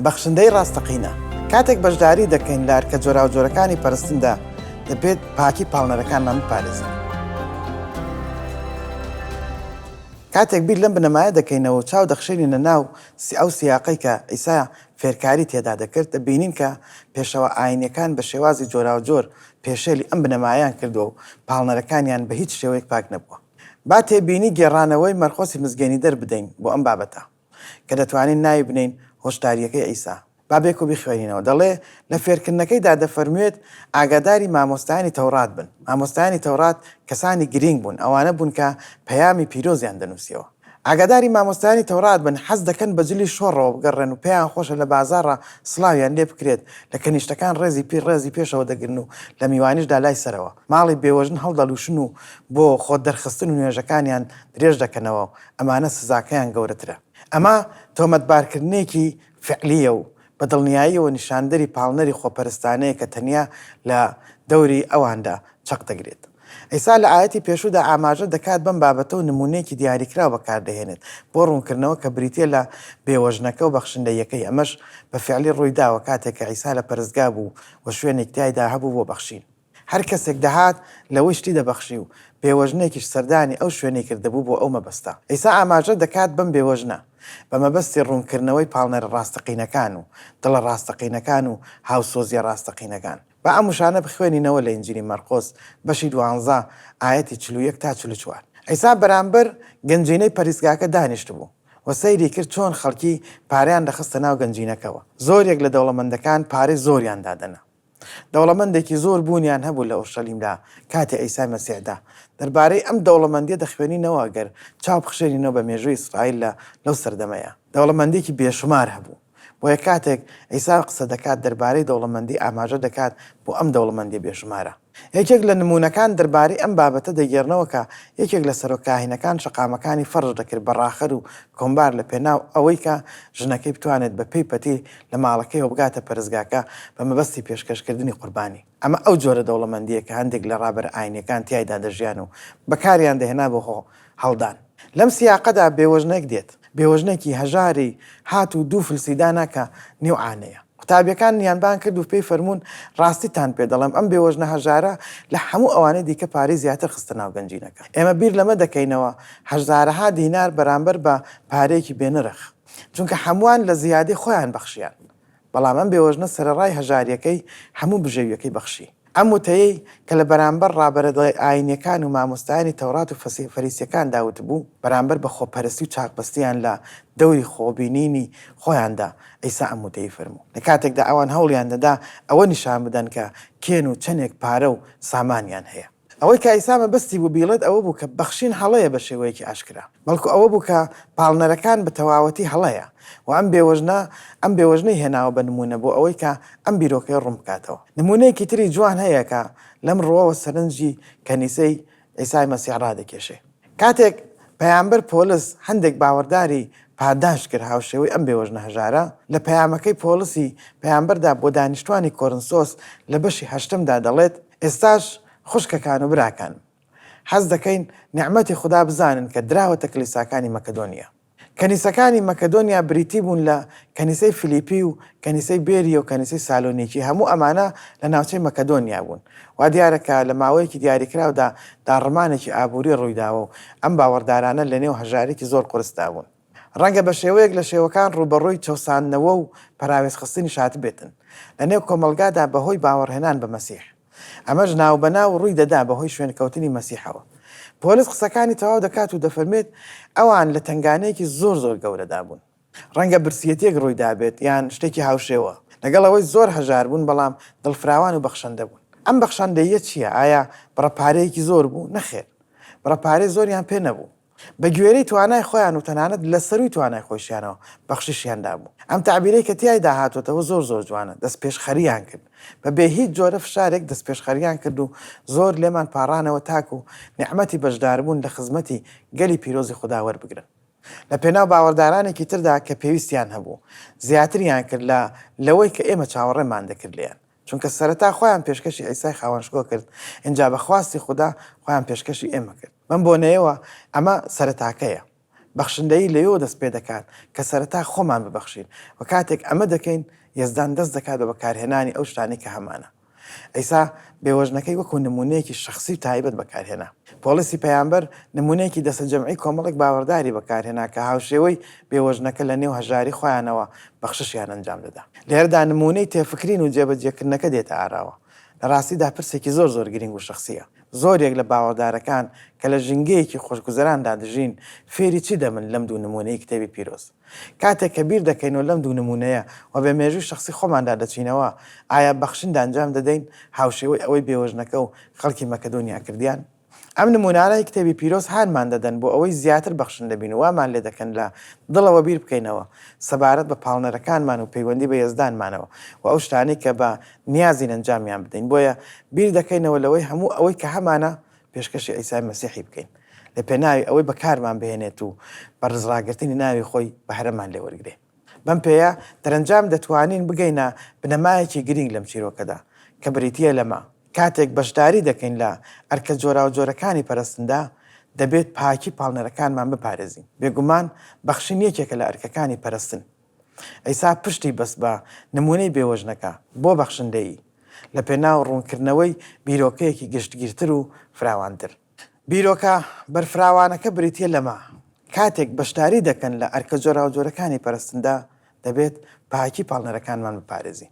بەخشندەی ڕاستەقینە کاتێک بەشداری دەکەین لە ئەرکە جۆرا و جۆرەکانی پەرستندا دەبێت پاکی پاڵنەرەکانمان بپارێزین. کاتێک بیر لەم بنەمایە دەکەینەوە چاو دەخشێنینە ناو ئەو سیاقەی کە ئیسا فێرکاری تێدا دەکرد دەبینین کە پێشەوە ئاینیەکان بە شێوازی جۆرا و جۆر پێشێلی ئەم بنەمایان کردووە و پاڵنەرەکانیان بە هیچ شێوەیەک پاک نەبووە. با تێبینی گێڕانەوەی مەرخۆسی مزگەنی دەربدەین بۆ ئەم بابەتە کە دەتوانین ناوی بنین هۆشداریەکەی ئەیسا. بابێک و بخوێنینەوە دەڵێ لە فێرکردنەکەیدا دەفەرموێت ئاگاداری مامۆستایانی تەورات بن. مامۆستایانی تەورات کەسانی گرنگ بوون، ئەوانە بوون کە پەیامی پیرۆزیان دەنووسیەوە. ئاگاداری مامۆستایانی تەورات بن، حەز دەکەن بەجلی شۆڕەوە بگەڕێن و پێیان خۆشە لە بازاڕە سڵاویان لێ بکرێت، لە کەنیشتەکان ڕێزی پێشەوە دەگرن و لە میوانیشدا لای سەرەوە ماڵی بێوەژن هەڵدەلوشن و بۆ خۆت دەرخستن و نوێژەکانیان درێژ دەکەنەوە. ئەمانە سزاکەیان گەورەترە. ئەمە تۆمەتبارکردنێکی فعلیە و بە دڵنیاییەوە نیشاندەری پاڵنەری خۆپەرستانەیە کە تەنیا لە دەوری ئەواندا چەق دەگرێت. ئەیسا لە ئاەتی پێشوودا ئاماژە دەکات بەم بابەتە و نمونەیەکی دیاریکراوە بەکاردەهێنێت بۆ ڕوونکردنەوە کە بریتە لە بێوەژنەکە و بەخشندەیەکەی. ئەمەش بە فعلی ڕوویداوە کاتێک کە ئەیسا لە پەرستگا بوو و شوێنێک تایدا هەبوو بۆ بەخشین. هەر کەسێک دەهات لەوەی شتی دەبەخشی و بێوەژنێکیش سەردانی ئەو شوێنەی کردهبوو بۆ ئەو مەبەستە. ئەیسا ئاماژە دەکات بەم بێوەژنە بە مەبەستی ڕوونکردنەوەی پاڵنەرە ڕاستەقینەکان و دڵە ڕاستەقینەکان و هاوسۆزیە ڕاستەقینەکان. بە ئەم وشانە بخوێنینەوە لە ئینجیلی مەرقۆس بەشی 12 ئاەتی 41 تا 44. ئەیسا بەرامبەر گەنجینەی پەرستگاکە دانیشت بوو و سەیری کرد چۆن خەڵکی پاریان دەخستە ناو گەنجینەکەەوە. زۆرێک لە دەوڵەمەندەکان پارەی زۆریان دادەنا. دەوڵەمەندێکی زۆر بوونیان هەبوو لە ئۆرشەلیمدا کاتێ ئەیسای مەسیحدا. دەربارەی ئەم دەوڵەمەندیە دەخوێنینەوە ئەگەر چاو بخشێنینەوە بە مێژووی ئیسرائیل لەو سەردەمەیە. دەوڵەمەندێکی بێشمار هەبوو. بۆیە کاتێک ئەیسا قسە دەکات دەربارەی دەوڵەمەندی ئاماژە دەکات بۆ ئەم دەوڵەمەندی بێشمارە. یەکێک لە نمونونەکان دەربارەی ئەم بابەتە دەگێڕنەوە کە یەکێک لە سەرۆکاهینەکان شەقامەکانی فەرج دەکرد بە ڕاخەر و کۆمبار لە پێناو ئەوەی کە ژنەکەی بتوانێت بە پێی پەتی لە ماڵەکەیەوە بگاتە پەرستگاکە بە مەبەستی پێشکەشکردنی قوربانی. ئەمە ئەو جۆرە دەوڵەمەندیە کە هەندێک لە ڕابەر ئاینیەکان تیایدا دەژیان و بەکاریان دەهێنا بۆ هەڵدان. لەم سیاقەدا بێوەژنێک دێت، بێوەژنێکی هەژاری هات و دوو فلسیدانە کە نێوعانەیە. قوتابیەکان نیانبان کرد و پێی فەرموون ڕاستیتان پێ دەڵێم ئەم بێوەژنە هەژارە لە هەموو ئەوانەی دیکە پارەی زیاتر خستە ناو گەنجینەکە. ئێمە بیر لەمە دەکەینەوە هەژارەها دینار بەرامبەر بە پارەیەکی بێنرخ، چونکە هەمووان لە زیادی خۆیان بەخشیان، بەڵام ئەم بێوەژنە سەرەڕای هەژاریەکەی هەموو بژێویەکەی بەخشی. ئەم وتەیەی کە لە بەرامبەر ڕابەرەدڵی ئاینیەکان و مامۆستایانی تەورات و فەریسیەکان داوت بوو بەرامبەر بە خۆپەرستی و چاکبەستیان لە دەوری خۆبینینی خۆیاندا ئەیسا ئەم وتەی فەرموو. لە کاتێکدا ئەوان هەوڵیان دەدا ئەوە نیشان بدەن کە کێن و چەندێک پارە و سامانیان هەیە. ئەوەی کە ئەیسا مەبەستی بوو بیڵێت ئەوە بوو کە بەخشین هەڵەیە بە شێوەیەکی ئاشکرا، بەڵکو ئەوە بوو کە پاڵنەرەکان بە تەواوەتی هەڵەیە و ئەم بێوەژنەی هێناوە بە نمونە بۆ ئەوەی کە ئەم بیرۆکەی ڕوون بکاتەوە. نمونەیەکی تری جوان هەیە کە لەم ڕۆوە سەرنجی کەنیسەی ئەیسای مەسیح ڕادەکێشێ. کاتێک پەیامبەر پۆلس هەندێک باوەڕداری پاداش کرد هاوشێوەی ئەم بێوەژنە هەژارە، لە پەیامەکەی پۆلسی پەیامبەردا بۆ دانیشتوانی کۆرنسۆس لە بەشی 8دا دەڵێت ئێستاش خوشکەکان و براکان حەز دەکەین نیعمەتی خوددا بزانن کە دراوەتە کلیساکانی مەکەدۆنیا. کەنیسەکانی مەکەدۆنیا بریتی بوون لە کەنیسەی فلیپی و کەنیسەی بێریە و کەنیسەی سالۆنیکی، هەموو ئەمانە لە ناوچەی مەکەدۆنیا بوون. وا دیارەکە لە ماوەیەکی دیاریکراودا داڕمانێکی ئابووری ڕوویداوە و ئەم باوەڕدارانە لە نێو هەژارێکی زۆر قورسدا بوون. ڕەنگە بە شێوەیەک لە شێوەکان ڕوبەڕووی چەساندنەوە و پەراوێزخستنی شات بێتن لە نێو کۆمەلگادا بەهۆی باوەڕهێنان بە مەسیح. ئەمەش ناو بەناو ڕووی دەدا بەهۆی شوێنکەوتنی مەسیحەوە. پۆلس قسەکانی تەواو دەکات و دەفەرمێت ئەوان لە تنگانەیەکی زۆر گەورەدا بوون. ڕەنگە برسیەتێک ڕوویدا بێت یان شتێکی هاوشێوە، لەگەڵ ئەوەی زۆر هەژار بوون بەڵام دڵفراوان و بەخشەندە بوون. ئەم بەخشەندەیە چییە؟ ئایا بڕەپارەیەکی زۆر بوو؟ نەخێر، بڕەپارەی زۆریان پێ نەبوو. بە گوێرەی توانای خۆیان و تەنانەت لە سەروی توانای خۆشیانەوە بەخشیشیاندا بوو. ئەم تعبیرەی کە تیایدا هاتوۆتەوە زۆر جوانە، دەست پێشخەریان کرد، بە بێ هیچ جۆرە فشارێک دەست پێشخەریان کرد و زۆر لێمان پاڕانەوە تاک و نیعمەتی بەشداربوون لە خزمەتی گەلی پیرۆزی خوددا وەربگرن. لە پێناو باوەڕدارانێکی تردا کە پێویستیان هەبوو زیاتریان کرد لەوەی کە ئێمە چاوەڕێمان دەکرد لیان، چونکە سەرەتا خۆیان پێشکەشی ئەیسای خاوەنشکۆ کرد، اینجا بە خواستی خوددا خۆیان پێشکەشی ئێمە کرد. من بۆ نەیەوە ئەمە سەرەتاکەیە. بەخشندەی لەوێ دەست پێ دەکات کە سەرەتا خۆمان ببەخشین و کاتێک ئەمە دەکەین یەزدان دەست دەکات بە بەکارهێنانی ئەو شتانی کە هەمانە. ئەیسا بێوەژنەکەی وەکو نمونەیەکی شخصی و تایبەت بەکارهێنا. پۆلیسی پەیامبەر نمونەیەکی دەستە جەمعی کۆمەڵێک باوەڕداری بەکارهێنا کە هاوشێوەی بێوەژنەکە لە نێو هەژاری خۆیانەوە بەخششیان ئەنجام دەدا. لێرەدا نمونەی تێفکرین و جێبەجێکردنەکە دێتە ئاراوە. لە ڕاستیدا پرسێکی زۆر گرنگ و شخصیە. زۆرێک لە باوەڕدارەکان کە لە ژینگەیەکی خۆشگوزەراندا دەژین فێری چی دەمن لەم دوو نمونەی کتێبی پیرۆز. کاتێک کە بیر دەکەینەوە لەم دوو نمونەیە و بە مێژووی شخصی خۆماندا دەچینەوە ئایا بەخشندە ئەنجام دەدەین هاوشێوەی ئەوەی بێوەژنەکە و خەڵکی مەکەدۆنیا کردیان؟ ئەم نمونانەی کتێبی پیرۆز هانمان دەدەن بۆ ئەوەی زیاتر بەخشندە بین و وامان لێ دەکەن لە دڵەوە بیر بکەینەوە سەبارەت بە پاڵنەرەکانمان و پەیوەندی بە یەزدانمانەوە و ئەو شتانەی کە بە نیازین ئەنجامیان بدەین. بۆیە بیر دەکەینەوە لەوەی هەموو ئەوەی کە هەمانە پێشکەشی ئەیسای مەسیحی بکەین لە پێناوی ئەوەی بەکارمان بهێنێت و بە ڕزڕاگرتنی ناوی خۆی بەهرەمان لێ وەرگرێ. بەم پێەیە دەرەنجام دەتوانین بگەینە بنەمایەکی گرنگ لەم چیرۆکەدا کە بریتیە لەمە. کاتێک بەشداری دەکەین لە ئەرکە جۆرا و جۆرەکانی پەرستندا دەبێت پاکی پاڵنەرەکانمان بپارێزین. بێگومان بەخشین یەکێکە لە ئەرکەکانی پەرستن. ئەیسا پشتی بەس بە نمونەی بێوەژنەکە بۆ بەخشندەیی لە پێناو ڕوونکردنەوەی بیرۆکەیەکی گشتگیرتر و فراوانتر. بیرۆکە بەرفراوانەکە بریتیە لەمە. کاتێک بەشداری دەکەن لە ئەرکە جۆرا و جۆرەکانی پەرستندا دەبێت پاکی پاڵنەرەکانمان بپارێزین.